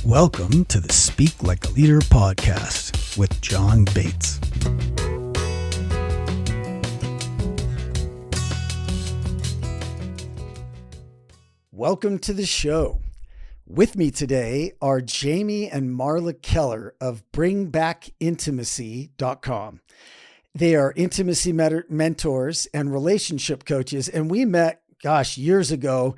Welcome to the Speak Like a Leader podcast with John Bates. Welcome to the show. With me today are Jami and Marla Keller of bringbackintimacy.com. They are intimacy mentors and relationship coaches, and we met, years ago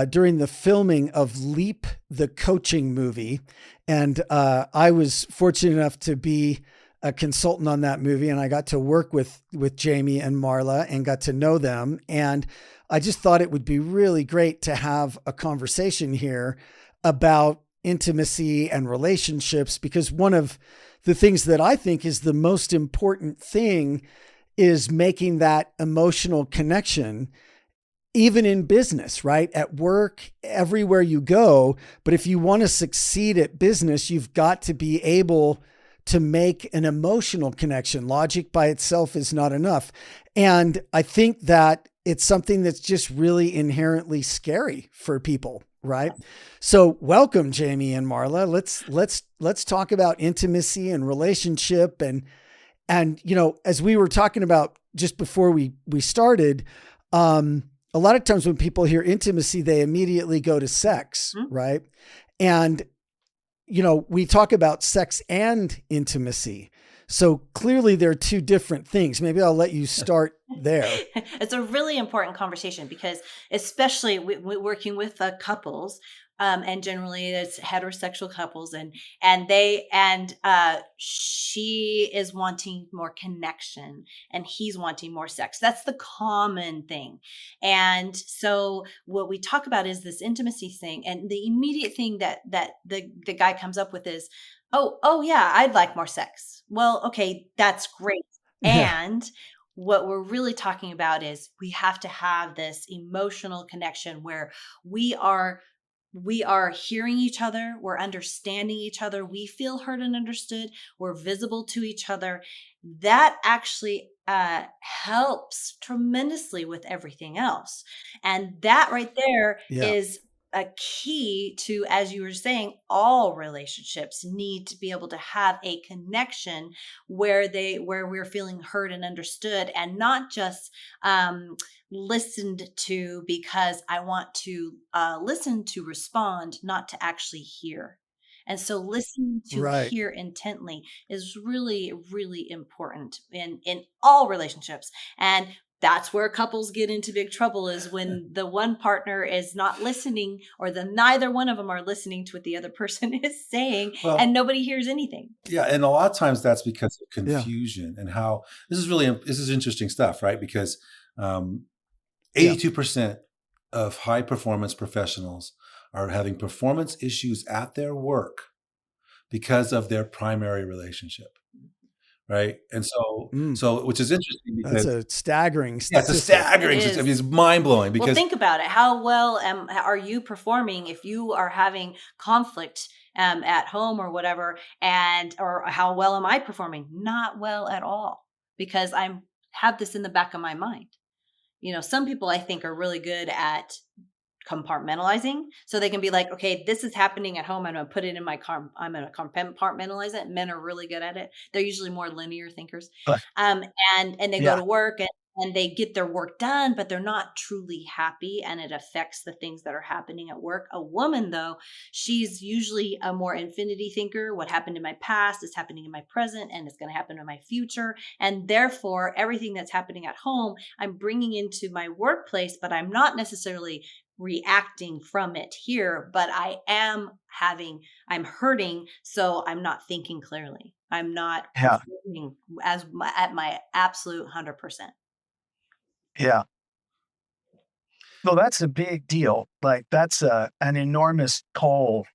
during the filming of Leap, the coaching movie. And I was fortunate enough to be a consultant on that movie, and I got to work with Jami and Marla and got to know them. And I just thought it would be really great to have a conversation here about intimacy and relationships, because one of the things that I think is the most important thing is making that emotional connection, even in business, right? At work, everywhere you go. But if you want to succeed at business, you've got to be able to make an emotional connection. Logic by itself is not enough. And I think that it's something that's just really inherently scary for people, right? So welcome, Jami and Marla. Let's talk about intimacy and relationship. And you know, as we were talking about just before we started, a lot of times when people hear intimacy, they immediately go to sex, right? And, you know, we talk about sex and intimacy. So clearly they're two different things. Maybe I'll let you start there. It's a really important conversation because especially working with couples, and generally it's heterosexual couples, and she is wanting more connection and he's wanting more sex. That's the common thing. And so what we talk about is this intimacy thing, and the immediate thing that the guy comes up with is, oh yeah, I'd like more sex. Well, okay, that's great. Yeah. And what we're really talking about is we have to have this emotional connection where we are hearing each other, we're understanding each other, we feel heard and understood, we're visible to each other. That actually helps tremendously with everything else. And that right there is a key to, as you were saying, all relationships need to be able to have a connection where we're feeling heard and understood, and not just listened to because I want to listen to respond, not to actually hear. And so listening to hear intently is really, really important in all relationships. And that's where couples get into big trouble, is when the one partner is not listening, or neither one of them are listening to what the other person is saying, and nobody hears anything. Yeah. And a lot of times that's because of confusion and how this is interesting stuff, right? Because 82% of high performance professionals are having performance issues at their work because of their primary relationship. Right. And so, which is interesting because that's a staggering statistic. It's a staggering statistic. I mean, it's mind blowing because, well, think about it. How well are you performing if you are having conflict at home or whatever, or how well am I performing? Not well at all, because I have this in the back of my mind. You know, some people I think are really good at compartmentalizing, so they can be like, okay, this is happening at home, I'm going to put it in my car, I'm going to compartmentalize it. Men are really good at it. They're usually more linear thinkers. And they go to work and they get their work done, but they're not truly happy, and it affects the things that are happening at work. A woman, though, she's usually a more infinity thinker. What happened in my past is happening in my present, and it's going to happen in my future. And therefore, everything that's happening at home, I'm bringing into my workplace, but I'm not necessarily reacting from it here, but I'm hurting, so I'm not thinking clearly. I'm not performing at my absolute 100%. Yeah. Well, that's a big deal. Like, that's an enormous toll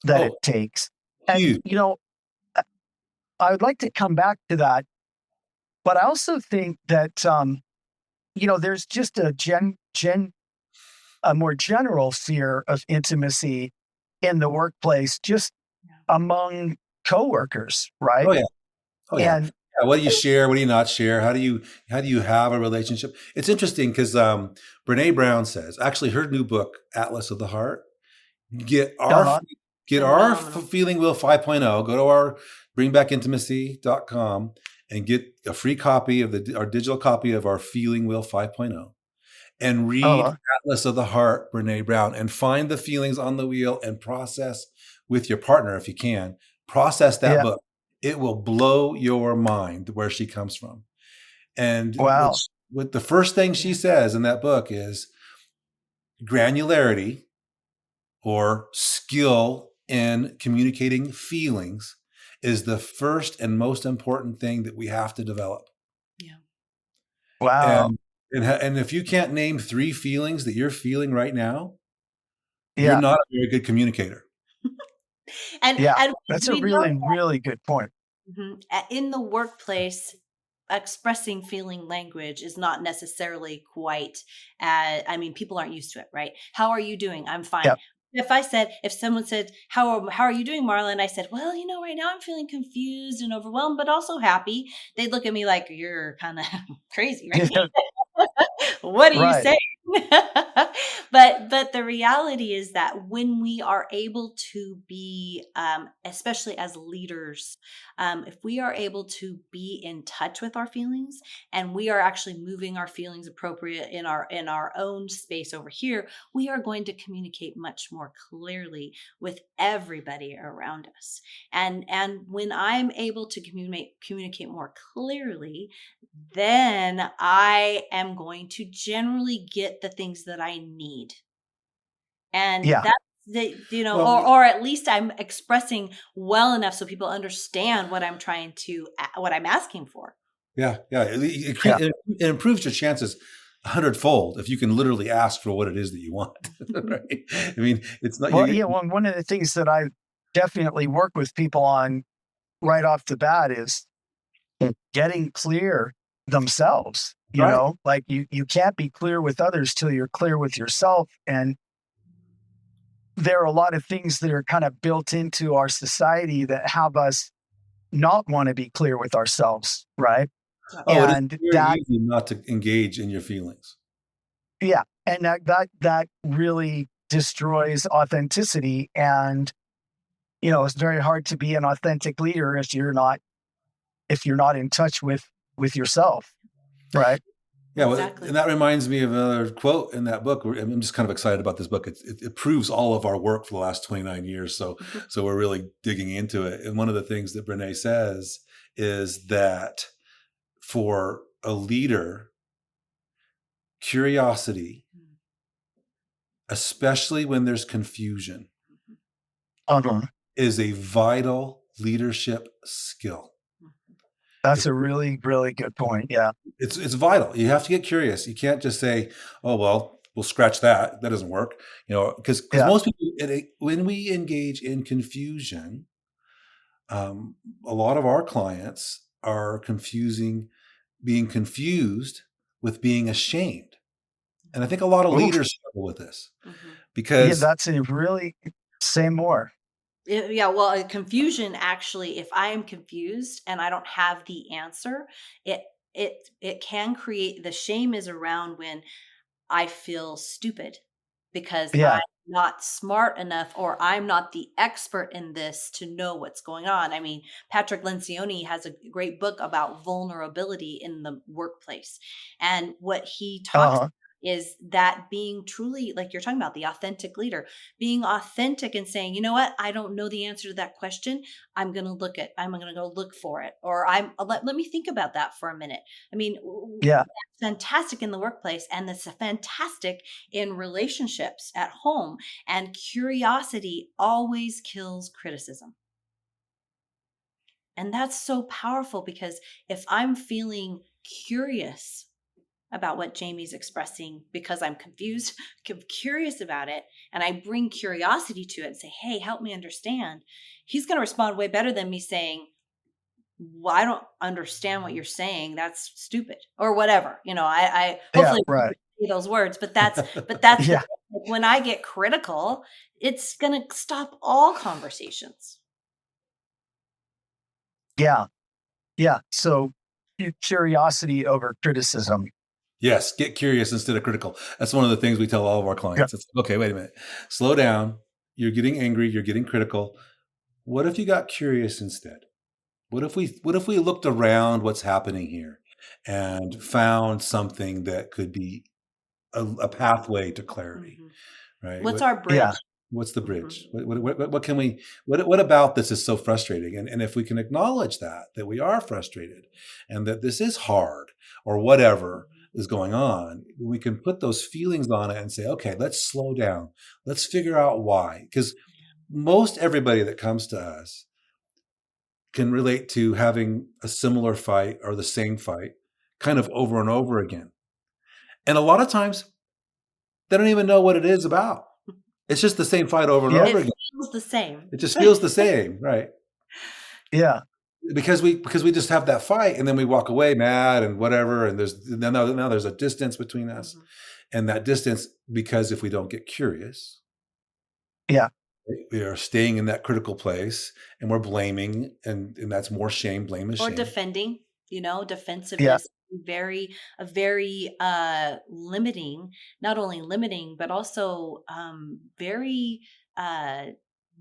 that it takes. And, you know, I would like to come back to that, but I also think that, you know, there's just a more general fear of intimacy in the workplace, just among coworkers, right? Oh yeah. What do you share? What do you not share? How do you have a relationship? It's interesting because Brene Brown says, actually, her new book, Atlas of the Heart, get our Phenomenal. Feeling Wheel 5.0, go to our bringbackintimacy.com and get a free copy of our digital copy of our Feeling Wheel 5.0 and read Atlas of the Heart, Brene Brown, and find the feelings on the wheel and process with your partner if you can. Process that book. It will blow your mind where she comes from. And what the first thing she says in that book is granularity, or skill in communicating feelings, is the first and most important thing that we have to develop. Yeah. Wow. And if you can't name 3 feelings that you're feeling right now, you're not a very good communicator. and that's a really, really good point. In the workplace, expressing feeling language is not necessarily quite, I mean, people aren't used to it, right? How are you doing? I'm fine. Yep. If someone said, how are you doing, Marla? And I said, well, right now I'm feeling confused and overwhelmed, but also happy. They'd look at me like, you're kind of crazy, right? What are you saying? But the reality is that when we are able to be, especially as leaders, if we are able to be in touch with our feelings, and we are actually moving our feelings appropriate in our own space over here, we are going to communicate much more clearly with everybody around us. And when I'm able to communicate more clearly, then I am going to generally get the things that I need. And that's or at least I'm expressing well enough so people understand what I'm asking for. Yeah. It improves your chances 100-fold if you can literally ask for what it is that you want. Right? I mean, it's not. One of the things that I definitely work with people on right off the bat is getting clear themselves. You know, like you can't be clear with others till you're clear with yourself. And there are a lot of things that are kind of built into our society that have us not want to be clear with ourselves, right? And it's very easy not to engage in your feelings. Yeah, and that really destroys authenticity. And it's very hard to be an authentic leader if you're not in touch with yourself, right? Yeah, exactly. And that reminds me of another quote in that book. I'm just kind of excited about this book. It proves all of our work for the last 29 years. So we're really digging into it. And one of the things that Brene says is that for a leader, curiosity, especially when there's confusion, is a vital leadership skill. That's a really, really good point. Yeah. It's vital. You have to get curious. You can't just say, oh, well, we'll scratch that. That doesn't work. Because most people, when we engage in confusion, a lot of our clients are confusing being confused with being ashamed. And I think a lot of leaders struggle with this because that's a really say more. Yeah, well, confusion actually, if I am confused and I don't have the answer, it can create, the shame is around when I feel stupid because I'm not smart enough, or I'm not the expert in this to know what's going on. I mean, Patrick Lencioni has a great book about vulnerability in the workplace. And what he talks about is that being truly, like you're talking about, the authentic leader, being authentic and saying, you know what, I don't know the answer to that question. I'm going to go look for it. Or let me think about that for a minute. I mean, that's fantastic in the workplace. And that's fantastic in relationships at home. And curiosity always kills criticism. And that's so powerful, because if I'm feeling curious about what Jamie's expressing because I'm confused, curious about it, and I bring curiosity to it and say, hey, help me understand, he's going to respond way better than me saying, well, I don't understand what you're saying. That's stupid, or whatever. I hopefully say those words, but that's when I get critical, it's going to stop all conversations. Yeah. So curiosity over criticism. Yes, get curious instead of critical. That's one of the things we tell all of our clients. It's okay, wait a minute. Slow down. You're getting angry. You're getting critical. What if you got curious instead? What if we looked around what's happening here and found something that could be a pathway to clarity, right? What's our bridge? Yeah. What's the bridge? What can we? What about this is so frustrating? And if we can acknowledge that we are frustrated, and that this is hard, or whatever is going on, we can put those feelings on it and say, okay, let's slow down. Let's figure out why. Because most everybody that comes to us can relate to having a similar fight or the same fight kind of over and over again. And a lot of times they don't even know what it is about. It's just the same fight over and over again. It feels the same. It just feels the same, right? Yeah. Because we just have that fight, and then we walk away mad and whatever, and now there's a distance between us. And that distance, because if we don't get curious, yeah, we are staying in that critical place, and we're blaming, and that's more shame. Blame is shame. Or defending, defensiveness. Very limiting, not only limiting, but also very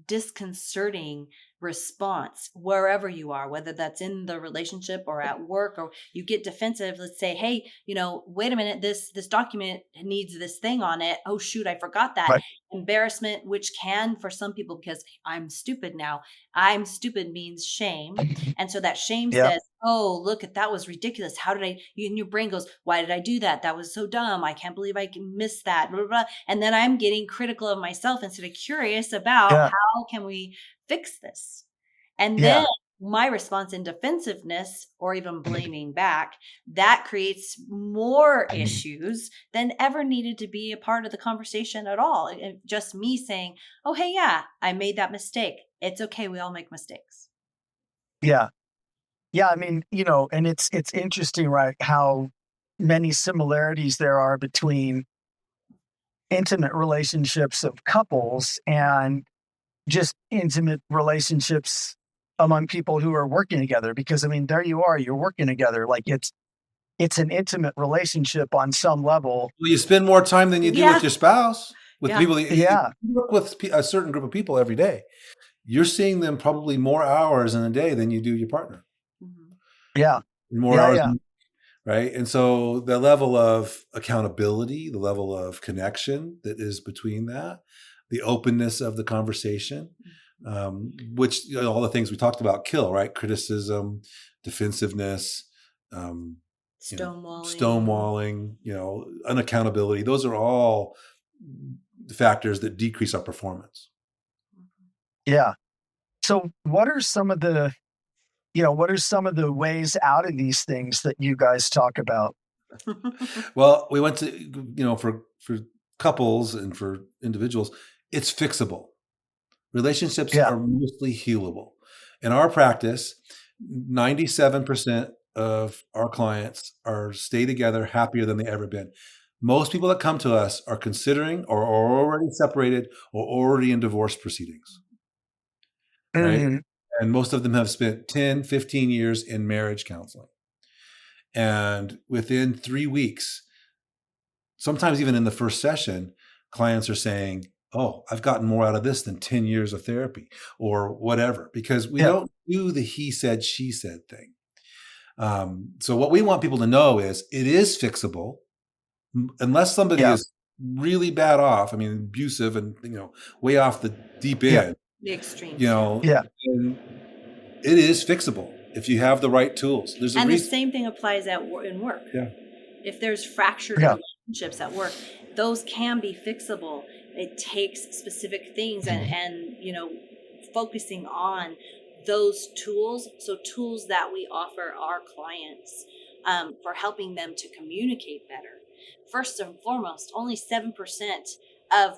disconcerting response wherever you are, whether that's in the relationship or at work, or you get defensive. Let's say, hey, wait a minute, this document needs this thing on it. Oh shoot, I forgot that. Right. Embarrassment, which can, for some people, because I'm stupid now, I'm stupid means shame. And so that shame says, oh, look, that was ridiculous. How did and your brain goes, why did I do that? That was so dumb. I can't believe I missed that. Blah, blah, blah. And then I'm getting critical of myself instead of curious about how can we fix this? And then my response in defensiveness, or even blaming back, that creates more issues than ever needed to be a part of the conversation at all. And just me saying, oh, hey, yeah, I made that mistake. It's okay. We all make mistakes. Yeah. Yeah. I mean, and it's interesting, right? How many similarities there are between intimate relationships of couples and just intimate relationships among people who are working together. Because I mean, there you are, you're working together. Like it's an intimate relationship on some level. Well, you spend more time than you do with your spouse, with people. You work with a certain group of people every day. You're seeing them probably more hours in a day than you do your partner. Yeah. More hours. Right. And so the level of accountability, the level of connection that is between that, the openness of the conversation, which all the things we talked about kill, right? Criticism, defensiveness, stonewalling, unaccountability. Those are all factors that decrease our performance. Yeah. So what are some of the ways out of these things that you guys talk about? Well, we went to, for couples and for individuals, it's fixable. Relationships are mostly healable. In our practice, 97% of our clients stay together happier than they've ever been. Most people that come to us are considering or are already separated or already in divorce proceedings. Right? And most of them have spent 10, 15 years in marriage counseling. And within 3 weeks, sometimes even in the first session, clients are saying, oh, I've gotten more out of this than 10 years of therapy or whatever, because we don't do the he said, she said thing. So what we want people to know is it is fixable unless somebody is really bad off. I mean, abusive and, way off the deep end. The extremes. And it is fixable if you have the right tools. There's the same thing applies in work. Yeah. If there's fractured relationships at work, those can be fixable. It takes specific things and focusing on those tools. So tools that we offer our clients for helping them to communicate better. First and foremost, only 7% of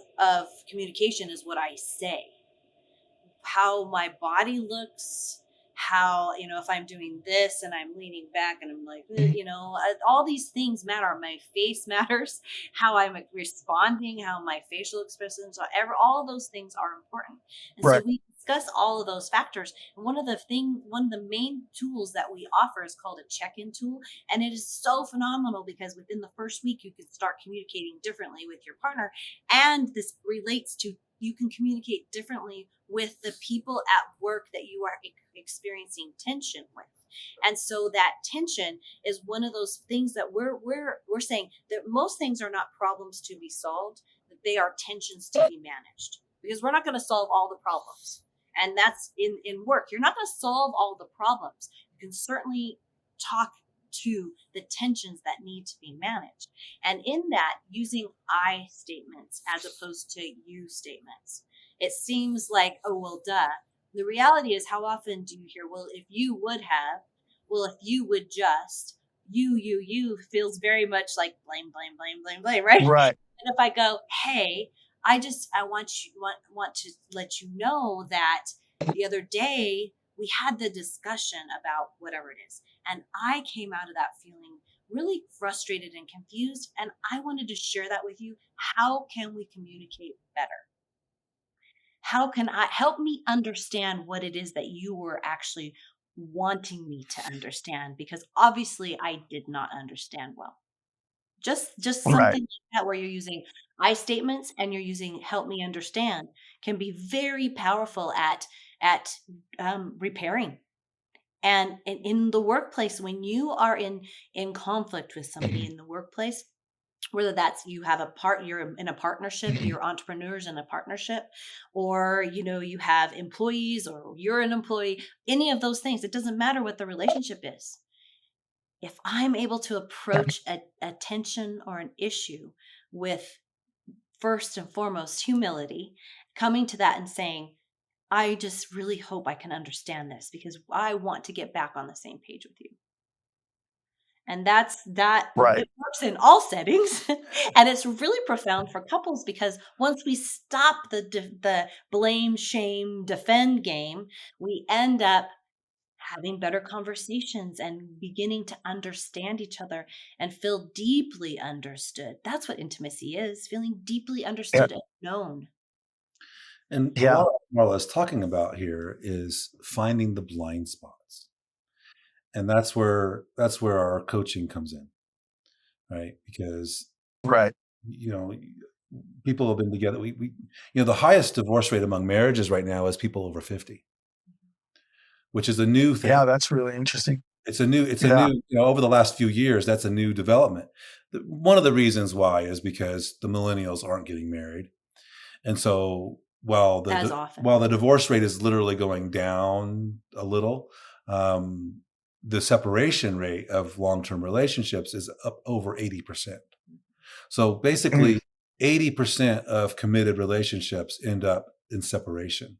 communication is what I say. How my body looks, how, if I'm doing this and I'm leaning back and I'm like, all these things matter. My face matters, how I'm responding, how my facial expressions are, all those things are important. And so we discuss all of those factors. And one of the main tools that we offer is called a check-in tool. And it is so phenomenal because within the first week, you can start communicating differently with your partner. And this relates to you can communicate differently with the people at work that you are experiencing tension with. And so that tension is one of those things that we're saying that most things are not problems to be solved, that they are tensions to be managed, because we're not going to solve all the problems. And that's in work. You're not going to solve all the problems. You can certainly talk to the tensions that need to be managed. And in that, using I statements as opposed to you statements. It seems like, oh, well, duh. The reality is, how often do you hear, well, if you would have, well, if you would just, you feels very much like blame, right? Right. And if I go, hey, I want to let you know that the other day we had the discussion about whatever it is. And I came out of that feeling really frustrated and confused. And I wanted to share that with you. How can we communicate better? How can I help me understand what it is that you were actually wanting me to understand? Because obviously I did not understand well. Just something Right. like that, where you're using I statements and you're using help me understand, can be very powerful at repairing. And in the workplace, when you are in conflict with somebody in the workplace, whether that's you have you're in a partnership, you're entrepreneurs in a partnership, or you have employees, or you're an employee, any of those things, it doesn't matter what the relationship is. If I'm able to approach a tension or an issue with, first and foremost, humility, coming to that and saying, I just really hope I can understand this, because I want to get back on the same page with you. And Right. it works in all settings. And it's really profound for couples, because once we stop the blame, shame, defend game, we end up having better conversations and beginning to understand each other and feel deeply understood. That's what intimacy is, feeling deeply understood and known. And a Yeah. lot of what Marla is talking about here is finding the blind spots. And that's where our coaching comes in, right? Because Right. people have been together. We the highest divorce rate among marriages right now is people over 50, which is a new thing. Yeah, that's really interesting. It's a new, over the last few years, that's a new development. One of the reasons why is because the millennials aren't getting married. And so while the divorce rate is literally going down a little, the separation rate of long-term relationships is up over 80%. So basically 80% of committed relationships end up in separation.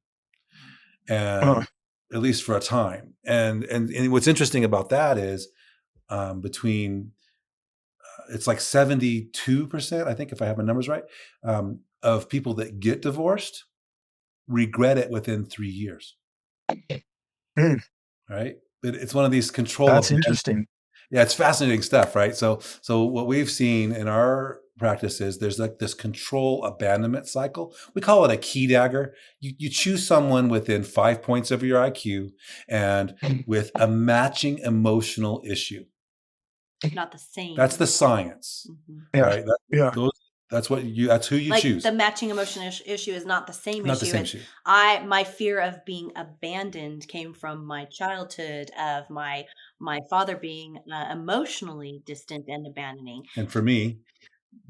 And at least for a time. And what's interesting about that is between it's like 72%, I think, if I have my numbers right, of people that get divorced regret it within 3 years. Right? But it's one of these control. That's interesting. Yeah, it's fascinating stuff, right? So what we've seen in our practice is there's like this control abandonment cycle. We call it a key dagger. You choose someone within 5 points of your IQ and with a matching emotional issue. Not the same. That's the science, right? That's who you choose. The matching emotional issue is not the same not issue. The same issue. My fear of being abandoned came from my childhood, of my father being emotionally distant and abandoning. And for me,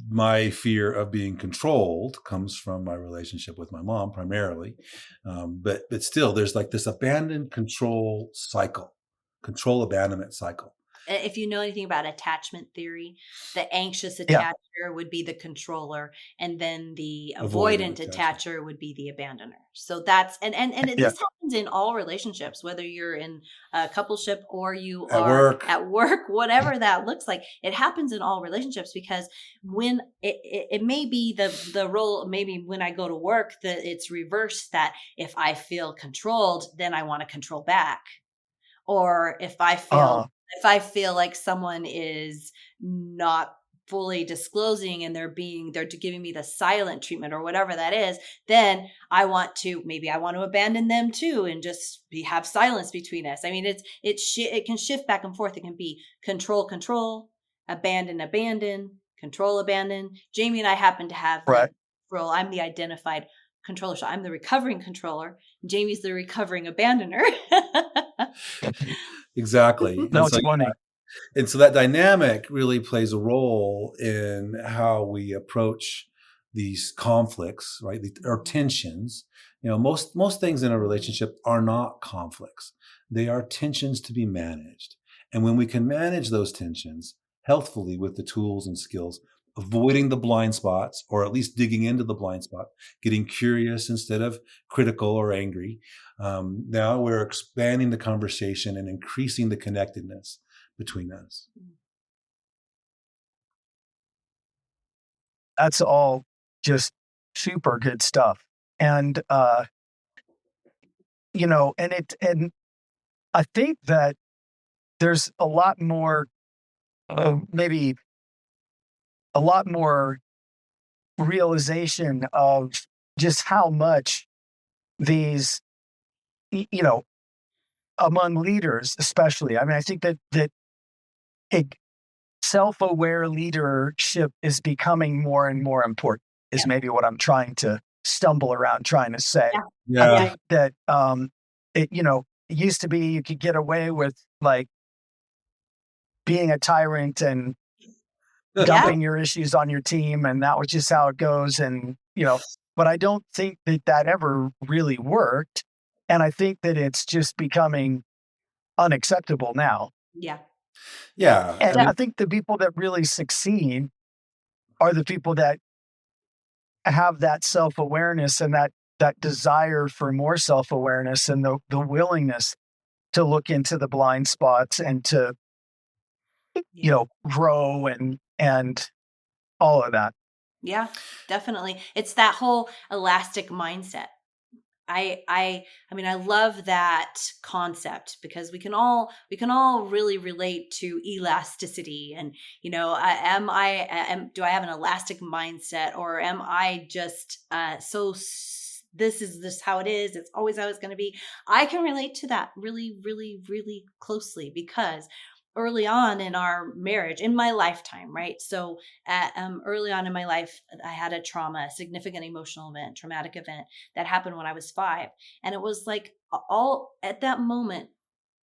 my fear of being controlled comes from my relationship with my mom primarily. But still, there's like this abandoned control cycle, control abandonment cycle. If you know anything about attachment theory, the anxious attacher would be the controller, and then the avoidant attacher would be the abandoner. So that's this happens in all relationships, whether you're in a coupleship or you are at work, whatever that looks like. It happens in all relationships, because when it may be the role, maybe when I go to work, that it's reversed, that if I feel controlled, then I want to control back. Or if I feel like someone is not fully disclosing and they're giving me the silent treatment or whatever that is, then I want to abandon them too and just have silence between us. I mean, it can shift back and forth. It can be control, abandon, control, abandon. Jami and I happen to have the role. I'm the identified controller. So I'm the recovering controller. Jamie's the recovering abandoner. Exactly. No, it's funny. And so that dynamic really plays a role in how we approach these conflicts, right? Or tensions. Most things in a relationship are not conflicts. They are tensions to be managed. And when we can manage those tensions healthfully with the tools and skills, avoiding the blind spots, or at least digging into the blind spot, getting curious instead of critical or angry. Now we're expanding the conversation and increasing the connectedness between us. That's all just super good stuff. And, and I think that there's a lot more, maybe a lot more realization of just how much these, among leaders, especially. I mean, I think that self-aware leadership is becoming more and more important, is maybe what I'm trying to stumble around trying to say. Yeah. I think that, it used to be you could get away with like being a tyrant and dumping your issues on your team, and that was just how it goes. And, but I don't think that ever really worked. And I think that it's just becoming unacceptable now. Yeah. Yeah. And I think the people that really succeed are the people that have that self-awareness and that desire for more self-awareness and the willingness to look into the blind spots and to, grow and all of that. Yeah, definitely. It's that whole elastic mindset. I mean, I love that concept because we can all really relate to elasticity. And do I have an elastic mindset, or am I just this is just how it is? It's always how it's going to be. I can relate to that really, really, really closely because early on in our marriage, in my lifetime, right? So early on in my life, I had a significant emotional event, traumatic event that happened when I was 5. And it was like all at that moment,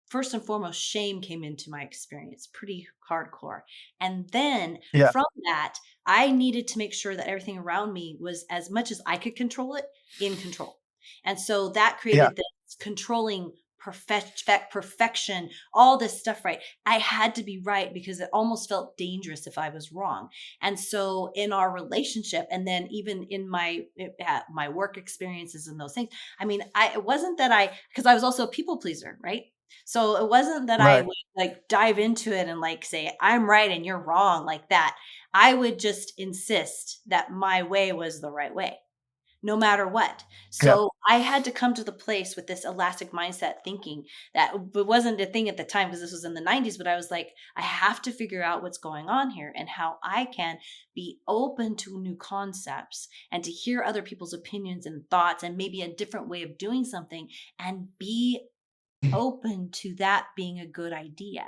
first and foremost, shame came into my experience, pretty hardcore. And then from that, I needed to make sure that everything around me was, as much as I could control it, in control. And so that created this controlling perfection, all this stuff, right? I had to be right because it almost felt dangerous if I was wrong. And so in our relationship, and then even in my work experiences and those things, I mean, it wasn't that because I was also a people pleaser, right? So it wasn't that I would like dive into it and like say, I'm right and you're wrong like that. I would just insist that my way was the right way, no matter what. So I had to come to the place with this elastic mindset thinking that it wasn't a thing at the time because this was in the 90s, but I was like, I have to figure out what's going on here and how I can be open to new concepts and to hear other people's opinions and thoughts and maybe a different way of doing something and be open to that being a good idea.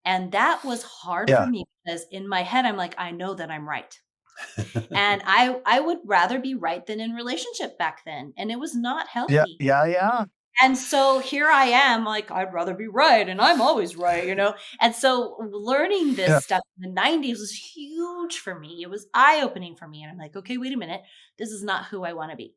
And that was hard for me because in my head, I'm like, I know that I'm right. And I would rather be right than in relationship back then. And it was not healthy. Yeah. And so here I am, like, I'd rather be right. And I'm always right, And so learning this stuff in the 90s was huge for me. It was eye-opening for me. And I'm like, okay, wait a minute. This is not who I want to be.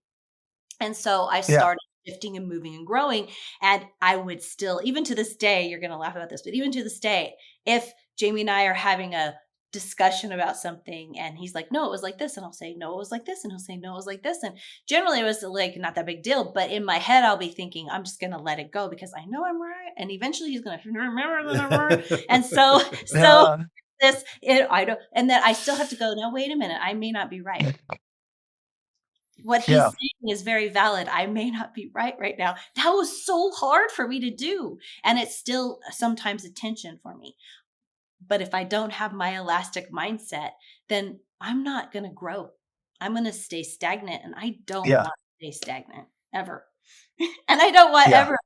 And so I started shifting and moving and growing. And I would still, even to this day, you're going to laugh about this, but even to this day, if Jamie and I are having a discussion about something and he's like, no, it was like this. And I'll say, no, it was like this. And he'll say, no, it was like this. And generally it was like not that big deal. But in my head, I'll be thinking, I'm just going to let it go because I know I'm right. And eventually he's going to remember that I'm right. And so I don't, and then I still have to go, no, wait a minute. I may not be right. What he's saying is very valid. I may not be right now. That was so hard for me to do. And it's still sometimes a tension for me. But if I don't have my elastic mindset, then I'm not going to grow. I'm going to stay stagnant. And I don't want to stay stagnant ever. And I don't want ever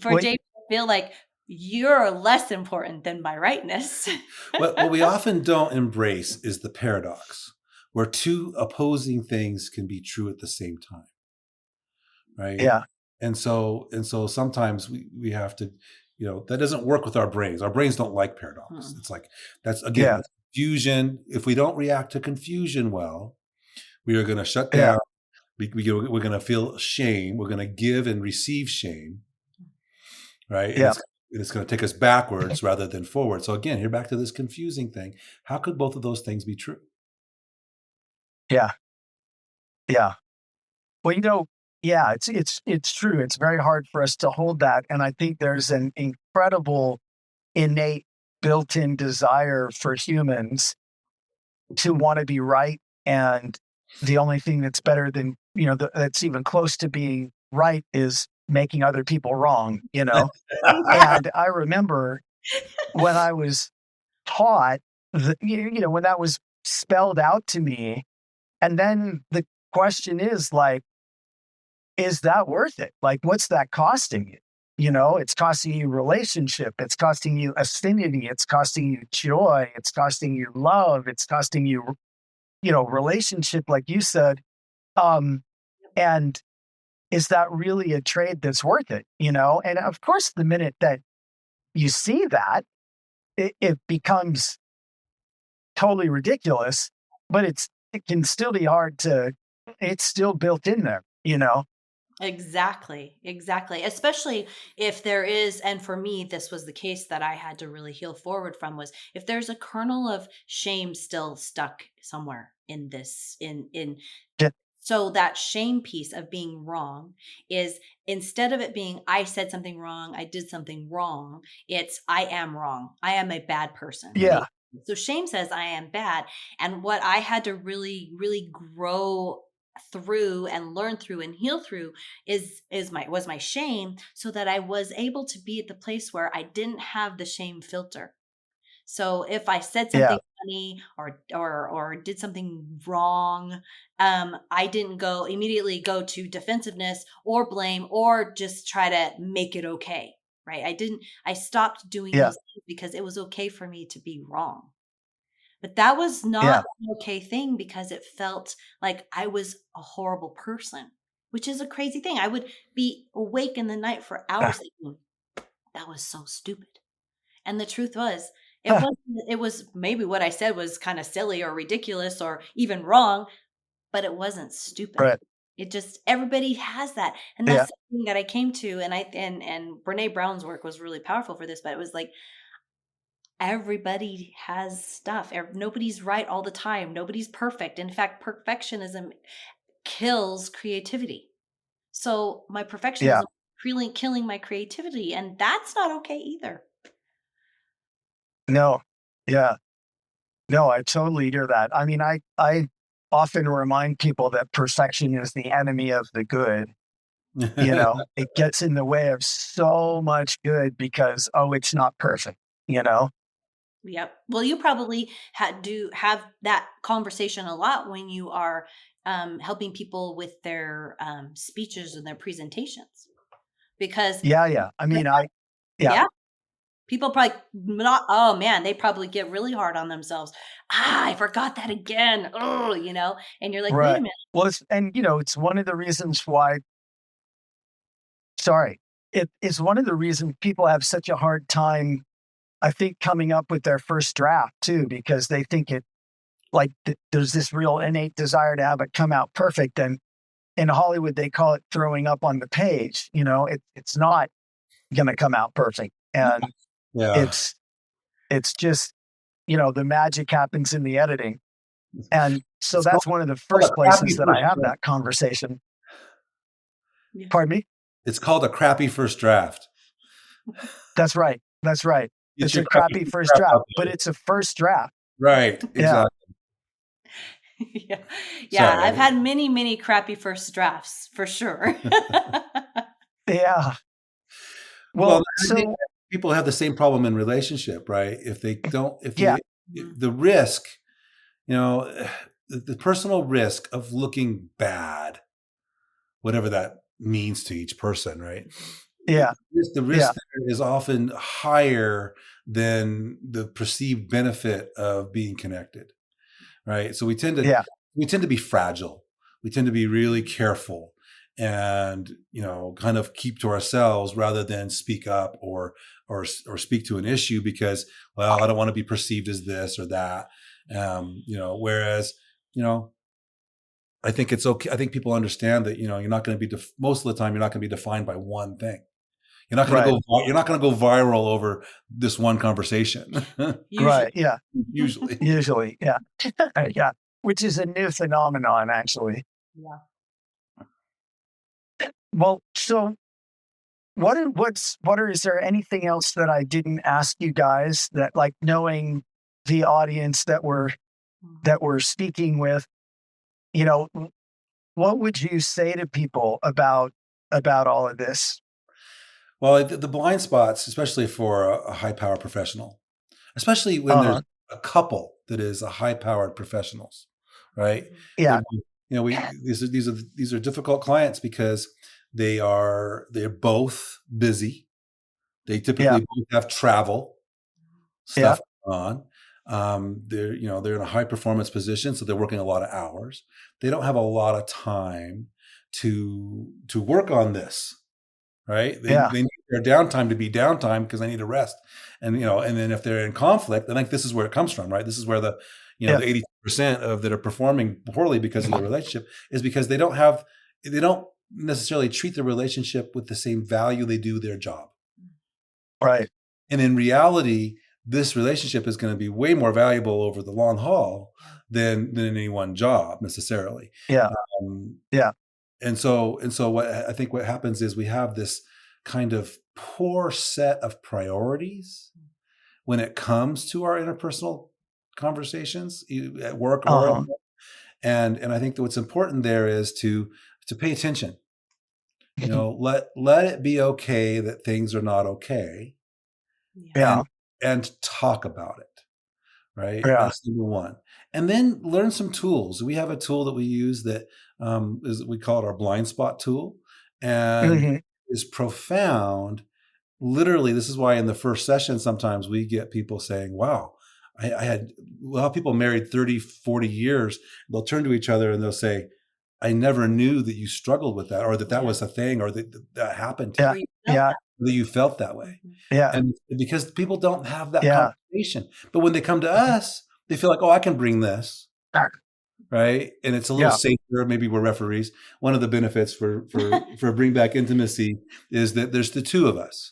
for Jamie to feel like you're less important than my rightness. What we often don't embrace is the paradox, where two opposing things can be true at the same time. right? Yeah. And so sometimes we have to, that doesn't work with our brains. Our brains don't like paradox. It's like, that's again, it's confusion. If we don't react to confusion well, we are going to shut down. We're going to feel shame. We're going to give and receive shame, right? And it's going to take us backwards rather than forward. So again, here back to this confusing thing. How could both of those things be true? Yeah. Yeah. Well, it's true. It's very hard for us to hold that. And I think there's an incredible innate built-in desire for humans to want to be right. And the only thing that's better than, that's even close to being right is making other people wrong, And I remember when I was taught, when that was spelled out to me, and then the question is like, is that worth it? Like, what's that costing you? It's costing you relationship. It's costing you affinity. It's costing you joy. It's costing you love. It's costing you, relationship, like you said. And is that really a trade that's worth it? And of course, the minute that you see that, it becomes totally ridiculous, but it can still be hard it's still built in there, Exactly. Especially if there is, and for me, this was the case that I had to really heal forward from, was if there's a kernel of shame still stuck somewhere in this, Yeah. so that shame piece of being wrong is, instead of it being, I said something wrong, I did something wrong, it's, I am wrong. I am a bad person. Yeah. So shame says I am bad. And what I had to really, really grow through and learn through and heal through was my shame, so that I was able to be at the place where I didn't have the shame filter. So if I said something funny or did something wrong, I didn't immediately go to defensiveness or blame or just try to make it okay. Right. I stopped doing those things because it was okay for me to be wrong. But that was not an okay thing, because it felt like I was a horrible person, which is a crazy thing. I would be awake in the night for hours thinking, that was so stupid. And the truth was, it was maybe what I said was kind of silly or ridiculous or even wrong, but it wasn't stupid. Right. It just, everybody has that. And that's the thing that I came to. And Brene Brown's work was really powerful for this, but it was like, everybody has stuff. Nobody's right all the time. Nobody's perfect. In fact, perfectionism kills creativity. So my perfectionism really killing my creativity, and that's not okay either. No. Yeah. No, I totally hear that. I mean, I often remind people that perfection is the enemy of the good. It gets in the way of so much good because, it's not perfect, Yep. Well, you probably do have that conversation a lot when you are helping people with their speeches and their presentations, because I mean, people probably not. Oh man, they probably get really hard on themselves. I forgot that again. Oh, and you're like, wait a minute. Well, it's one of the reasons why. Sorry, it is one of the reasons people have such a hard time, I think, coming up with their first draft too, because they think there's this real innate desire to have it come out perfect. And in Hollywood, they call it throwing up on the page. It's not going to come out perfect. And it's just, the magic happens in the editing. And so that's one of the first places that I have that conversation. Yeah. Pardon me? It's called a crappy first draft. That's right. It's a crappy first draft, but it's a first draft. Right. Exactly. Yeah. Sorry, I've had many, many crappy first drafts for sure. Yeah. Well, so people have the same problem in relationship, right? If they don't, the risk, the personal risk of looking bad, whatever that means to each person, right? Yeah. The risk there is often higher than the perceived benefit of being connected, right? So we tend to be fragile. We tend to be really careful. and, kind of keep to ourselves rather than speak up or speak to an issue because, well, I don't want to be perceived as this or that. Whereas, I think it's okay. I think people understand that, you're not going to be, most of the time, you're not going to be defined by one thing. You're not going to go, you're not going to go viral over this one conversation. Usually. Right. Yeah. Usually. Yeah. Yeah. Which is a new phenomenon, actually. Yeah. Well, so is there anything else that I didn't ask you guys that, like, knowing the audience that we're speaking with, what would you say to people about all of this? Well, the blind spots, especially for a high-powered professional, especially when there's a couple that is a high-powered professionals, right? Yeah. These are difficult clients because they're both busy. They typically both have travel stuff going on. They're in a high performance position, so they're working a lot of hours. They don't have a lot of time to work on this. Right? They need their downtime to be downtime because they need to rest. And, and then if they're in conflict, I think this is where it comes from, right? This is where the 80% of that are performing poorly because of the relationship is because they don't necessarily treat the relationship with the same value they do their job. Right. And in reality, this relationship is going to be way more valuable over the long haul than any one job necessarily. Yeah. And so what happens is we have this kind of poor set of priorities when it comes to our interpersonal conversations at work or at home. And I think that what's important there is to pay attention. Let it be okay that things are not okay. Yeah. And talk about it. Right. Yeah. That's number one. And then learn some tools. We have a tool that we use that we call it our blind spot tool, and is profound. Literally, this is why in the first session, sometimes we get people saying, wow, I had people married 30, 40 years. They'll turn to each other and they'll say, I never knew that you struggled with that, or that was a thing, or that happened to you. That you felt that way. Yeah. And because people don't have that conversation. But when they come to us, they feel like, oh, I can bring this. Right. And it's a little safer. Maybe we're referees. One of the benefits for bring back intimacy is that there's the two of us.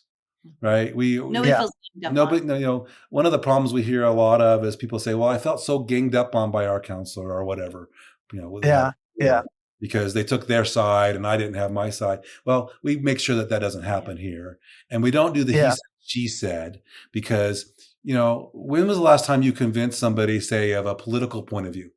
Right. Nobody feels ganged up on. One of the problems we hear a lot of is people say, well, I felt so ganged up on by our counselor or whatever. Because they took their side and I didn't have my side. Well, we make sure that doesn't happen here. And we don't do the he said, she said, because, when was the last time you convinced somebody, say, of a political point of view?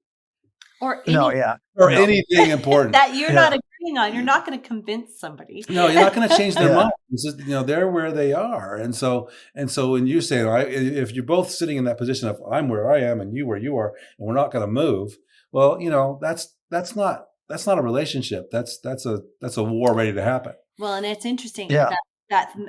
Or anything important. that you're not agreeing on. You're not going to convince somebody. No, you're not going to change their mind. It's just, they're where they are. And so when you say, if you're both sitting in that position of I'm where I am and you where you are, and we're not going to move, well, that's not a relationship. That's a war ready to happen. Well, and it's interesting that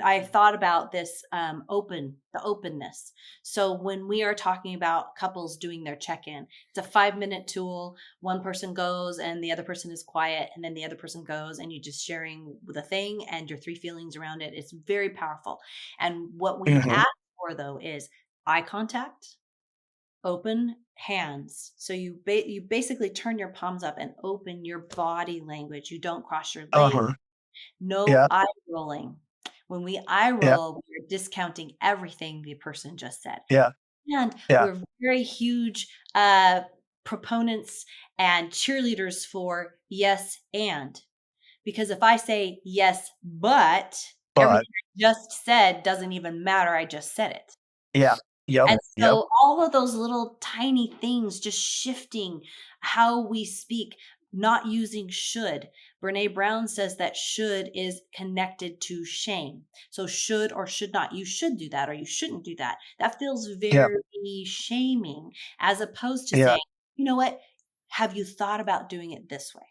I thought about this the openness. So when we are talking about couples doing their check-in, it's a 5-minute tool. One person goes and the other person is quiet, and then the other person goes and you're just sharing the thing and your 3 feelings around it. It's very powerful. And what we ask for, though, is eye contact, open hands. So you basically turn your palms up and open your body language. You don't cross your legs. No eye rolling. When we eye roll, we're discounting everything the person just said. And we're very huge proponents and cheerleaders for yes and. Because if I say yes, but everything I just said doesn't even matter. I just said it. Yeah. Yep. And so all of those little tiny things, just shifting how we speak, not using should. Brene Brown says that should is connected to shame. So should or should not. You should do that or you shouldn't do that. That feels very shaming, as opposed to saying, you know what? Have you thought about doing it this way?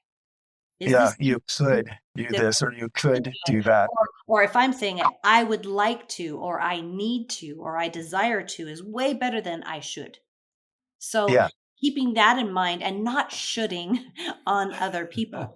You could do this or you could do that. Or if I'm saying it, I would like to, or I need to, or I desire to is way better than I should. So keeping that in mind and not shoulding on other people,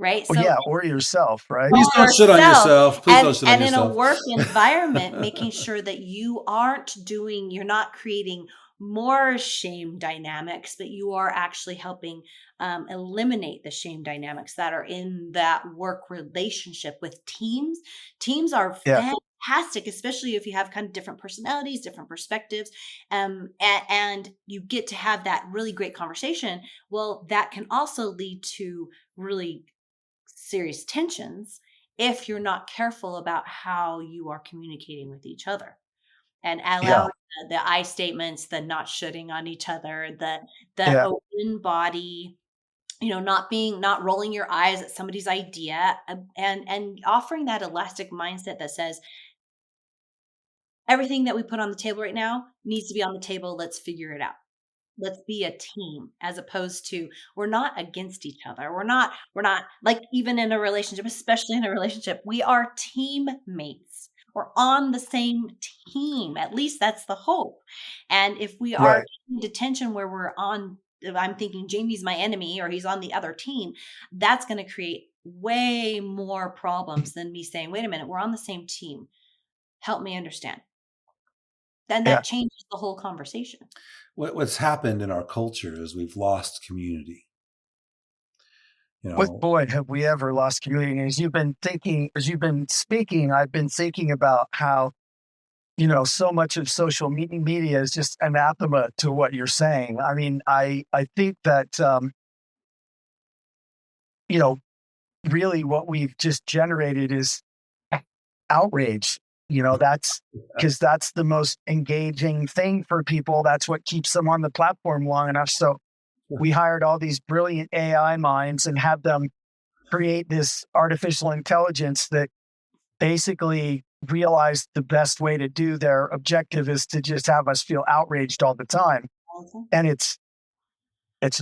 right? Oh, So yeah, or yourself, right? Please don't shit on yourself. Please don't shit on and in a yourself. work environment, making sure that you're not creating more shame dynamics, but you are actually helping eliminate the shame dynamics that are in that work relationship with teams. Teams are Yeah. fantastic, especially if you have kind of different personalities, different perspectives, and you get to have that really great conversation. Well, that can also lead to really serious tensions if you're not careful about how you are communicating with each other and allowing the I statements, the not shooting on each other, the open body, not rolling your eyes at somebody's idea, and offering that elastic mindset that says everything that we put on the table right now needs to be on the table. Let's figure it out. Let's be a team, as opposed to we're not against each other. We're not like, even in a relationship, especially in a relationship, we are teammates. We're on the same team. At least that's the hope. And if we are in detention where I'm thinking Jamie's my enemy or he's on the other team, that's going to create way more problems than me saying, wait a minute, we're on the same team. Help me understand. Then that changes the whole conversation. What's happened in our culture is we've lost community. Boy, have we ever lost community. As you've been speaking, I've been thinking about how, so much of social media is just anathema to what you're saying. I mean, I think that, really what we've just generated is outrage. That's because that's the most engaging thing for people. That's what keeps them on the platform long enough. So we hired all these brilliant AI minds and have them create this artificial intelligence that basically realized the best way to do their objective is to just have us feel outraged all the time. And it's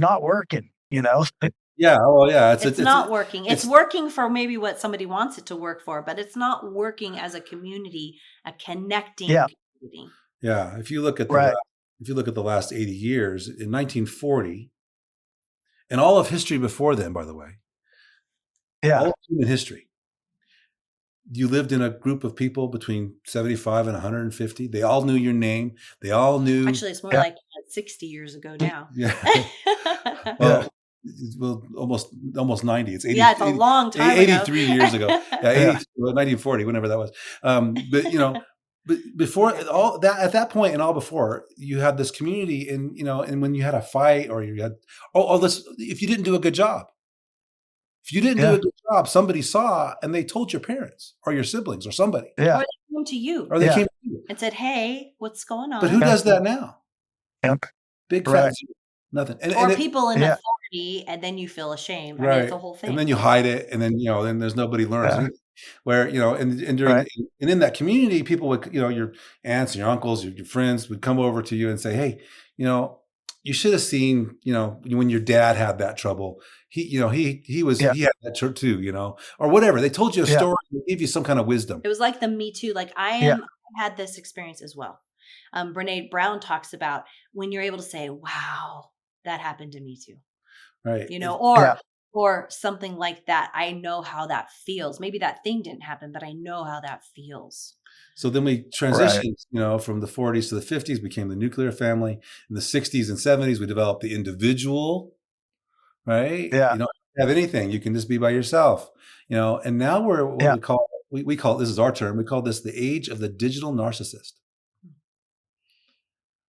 not working, Yeah. Oh, yeah. It's not working. It's working for maybe what somebody wants it to work for, but it's not working as a community, a connecting community. Yeah. If you look at the last 80 years, in 1940, and all of history before then, by the way, all of human history, you lived in a group of people between 75 and 150. They all knew your name. They all knew. Actually, it's more like 60 years ago now. Yeah. Well, almost 90. It's 80. Yeah, it's a long time 83 years ago. Yeah, 1940, whenever that was. But before all that, at that point and all before, you had this community, and and when you had a fight or you had if you didn't do a good job. If you didn't do a good job, somebody saw and they told your parents or your siblings or somebody. Yeah. Or they came to you. And said, hey, what's going on? But who does that now? Big fat nothing. Or people in authority, and then you feel ashamed. Right. I mean, it's a whole thing. And then you hide it, and then then there's nobody learns. Where and during and in that community, people would your aunts and your uncles, your friends would come over to you and say, hey, you should have seen when your dad had that trouble. He had that too, or whatever. They told you a story, they gave you some kind of wisdom. It was like the Me Too. Like I had this experience as well. Brene Brown talks about when you're able to say, wow, that happened to me too. Right. Or something like that. I know how that feels. Maybe that thing didn't happen, but I know how that feels. So then we transitioned, from the 40s to the 50s, became the nuclear family. In the 60s and 70s, we developed the individual, right? Yeah. You don't have anything. You can just be by yourself, and now we're what we call, this is our term, we call this the age of the digital narcissist.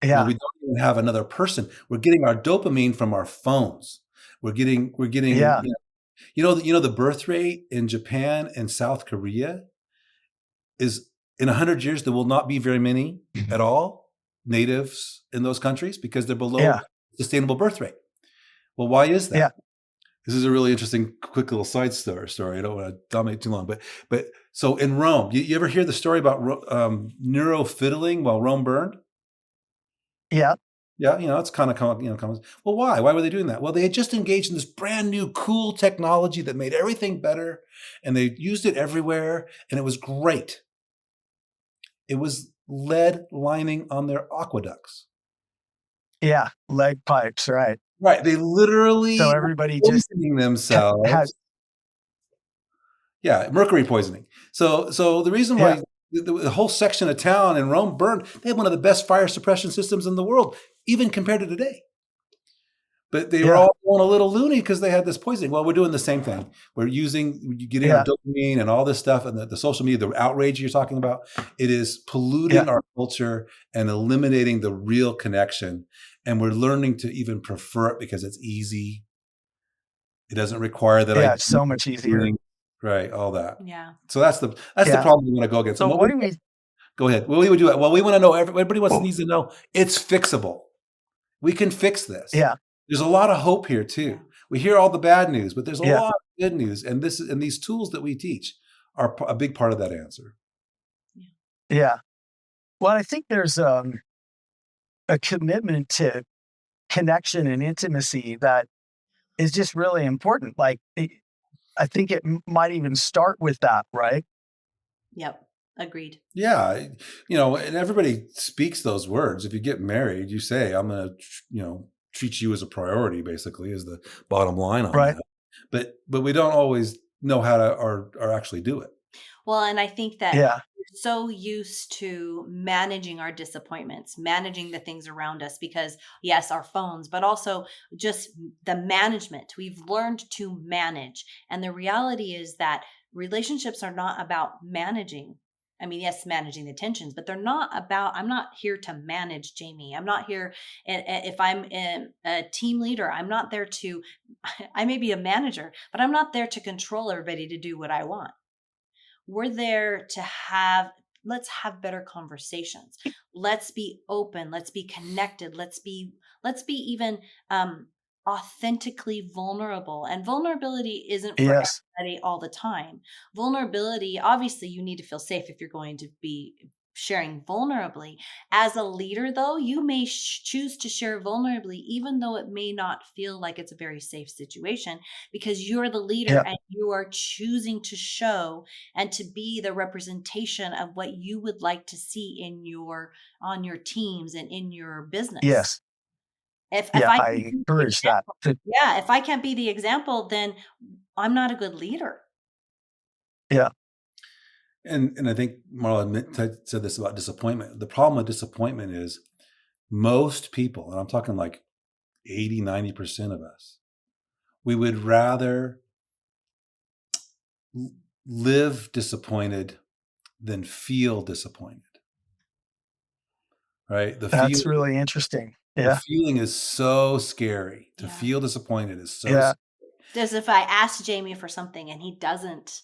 Yeah. We don't even have another person. We're getting our dopamine from our phones. We're getting, the birth rate in Japan and South Korea is, in 100 years, there will not be very many at all natives in those countries because they're below sustainable birth rate. Well, why is that? Yeah. This is a really interesting, quick little side story. I don't want to dominate too long, but so in Rome, you ever hear the story about neurofiddling while Rome burned? Yeah. Yeah, it's kind of common. Well, why? Why were they doing that? Well, they had just engaged in this brand new cool technology that made everything better, and they used it everywhere, and it was great. It was lead lining on their aqueducts. Yeah, lead pipes, right? Right. They literally so everybody just themselves Yeah, mercury poisoning. So the reason why the whole section of town in Rome burned, they had one of the best fire suppression systems in the world, even compared to today. But they were all going a little loony because they had this poisoning. Well, we're doing the same thing. We're getting our dopamine and all this stuff, and the social media, the outrage you're talking about. It is polluting our culture and eliminating the real connection. And we're learning to even prefer it because it's easy. It doesn't require that. It's so much easier. Right, all that. Yeah. So that's the problem we want to go against. So what do we? Go ahead. Well, we would do it. Well, we want to know. Everybody needs to know it's fixable. We can fix this. Yeah. There's a lot of hope here too. We hear all the bad news, but there's a lot of good news, and these tools that we teach are a big part of that answer. Yeah. Well, I think there's a commitment to connection and intimacy that is just really important. Like, I think it might even start with that, right? Yep. Agreed. Yeah. And everybody speaks those words. If you get married, you say, I'm going to, treat you as a priority, basically, is the bottom line on that. But we don't always know how to or actually do it. Well, and I think that we're so used to managing our disappointments, managing the things around us, because yes, our phones, but also just the management. We've learned to manage. And the reality is that relationships are not about managing. I mean, yes, managing the tensions, but I'm not here to manage Jami. I'm not here. If I'm a team leader, I'm not there I may be a manager, but I'm not there to control everybody to do what I want. We're there to let's have better conversations. Let's be open. Let's be connected. Let's be even authentically vulnerable. And vulnerability isn't for everybody all the time. Vulnerability, obviously, you need to feel safe if you're going to be sharing vulnerably. As a leader, though, you may choose to share vulnerably, even though it may not feel like it's a very safe situation, because you're the leader and you are choosing to show and to be the representation of what you would like to see on your teams and in your business. Yes. If I encourage that. Yeah. If I can't be the example, then I'm not a good leader. Yeah. And I think Marla said this about disappointment. The problem with disappointment is most people, and I'm talking like 80, 90% of us, we would rather live disappointed than feel disappointed. Right? That's really interesting. The feeling is so scary. To feel disappointed is so scary. Just if I ask Jami for something and he doesn't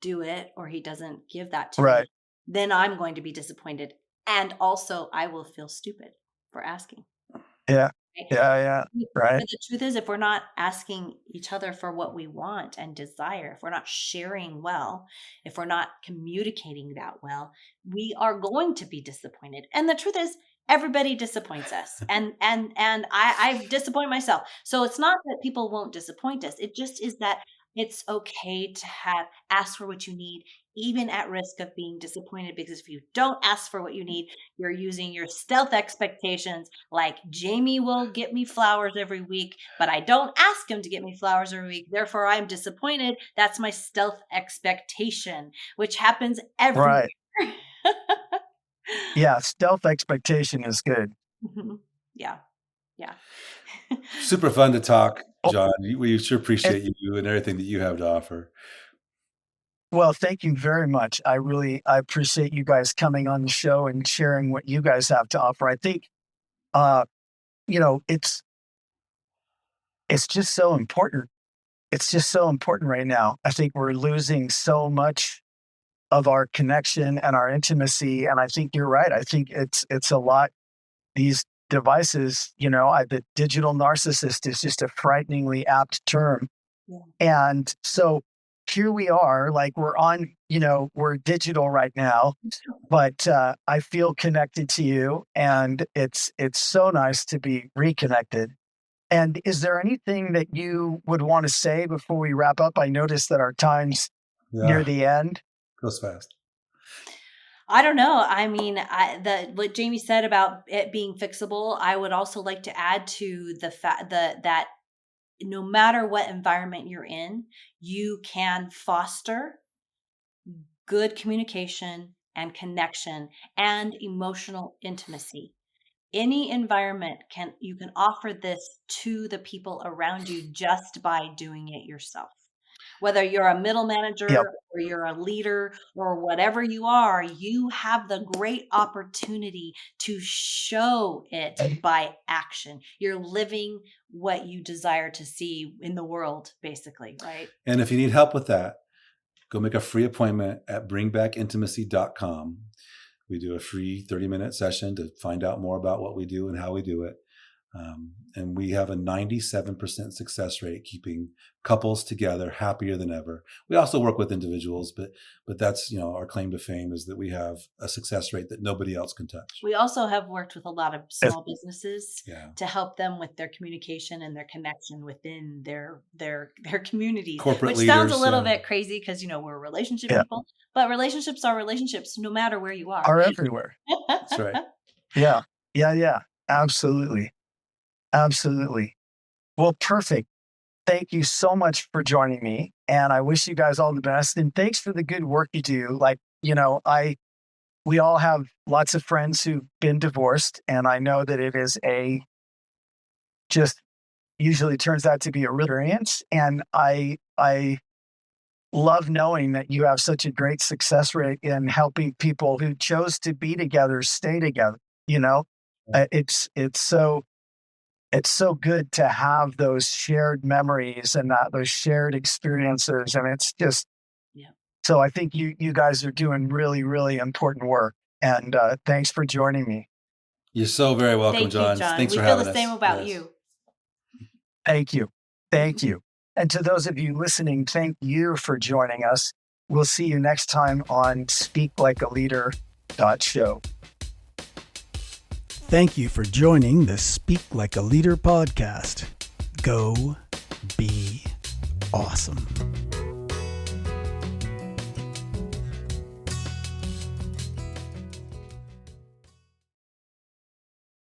do it or he doesn't give that to me, then I'm going to be disappointed. And also I will feel stupid for asking. Yeah. Yeah. Right. But the truth is, if we're not asking each other for what we want and desire, if we're not sharing well, if we're not communicating that well, we are going to be disappointed. And the truth is, everybody disappoints us. And I disappoint myself. So it's not that people won't disappoint us. It just is that it's okay to ask for what you need, even at risk of being disappointed, because if you don't ask for what you need, you're using your stealth expectations, like Jami will get me flowers every week, but I don't ask him to get me flowers every week. Therefore, I'm disappointed. That's my stealth expectation, which happens every year. Yeah, stealth expectation is good. Yeah. Super fun to talk, John. We sure appreciate you and everything that you have to offer. Well, thank you very much. I appreciate you guys coming on the show and sharing what you guys have to offer. I think, it's just so important. It's just so important right now. I think we're losing so much of our connection and our intimacy. And I think you're right. I think it's a lot. These devices, the digital narcissist is just a frighteningly apt term. Yeah. And so here we are, like we're digital right now, but I feel connected to you, and it's so nice to be reconnected. And is there anything that you would want to say before we wrap up? I noticed that our time's near the end. Goes fast. I don't know. I mean, what Jami said about it being fixable, I would also like to add to the fact that no matter what environment you're in, you can foster good communication and connection and emotional intimacy. Any environment you can offer this to the people around you just by doing it yourself. Whether you're a middle manager or you're a leader or whatever you are, you have the great opportunity to show it by action. You're living what you desire to see in the world, basically, right? And if you need help with that, go make a free appointment at bringbackintimacy.com. We do a free 30-minute session to find out more about what we do and how we do it. And we have a 97% success rate keeping couples together happier than ever. We also work with individuals, but that's, our claim to fame is that we have a success rate that nobody else can touch. We also have worked with a lot of small businesses to help them with their communication and their connection within their communities. Corporate which leaders, sounds a little bit crazy because we're relationship people, but relationships are relationships no matter where you are everywhere. That's right. Yeah. Absolutely. Well, perfect. Thank you so much for joining me. And I wish you guys all the best. And thanks for the good work you do. Like, we all have lots of friends who've been divorced. And I know that it is usually turns out to be a real experience. And I love knowing that you have such a great success rate in helping people who chose to be together, stay together. It's so good to have those shared memories and those shared experiences. And it's just, so I think you guys are doing really, really important work. And thanks for joining me. You're so very welcome, Thank John. you, John. Thanks we for feel having the us. same about you. Thank you. And to those of you listening, thank you for joining us. We'll see you next time on speaklikealeader.show. Thank you for joining the Speak Like a Leader podcast. Go be awesome.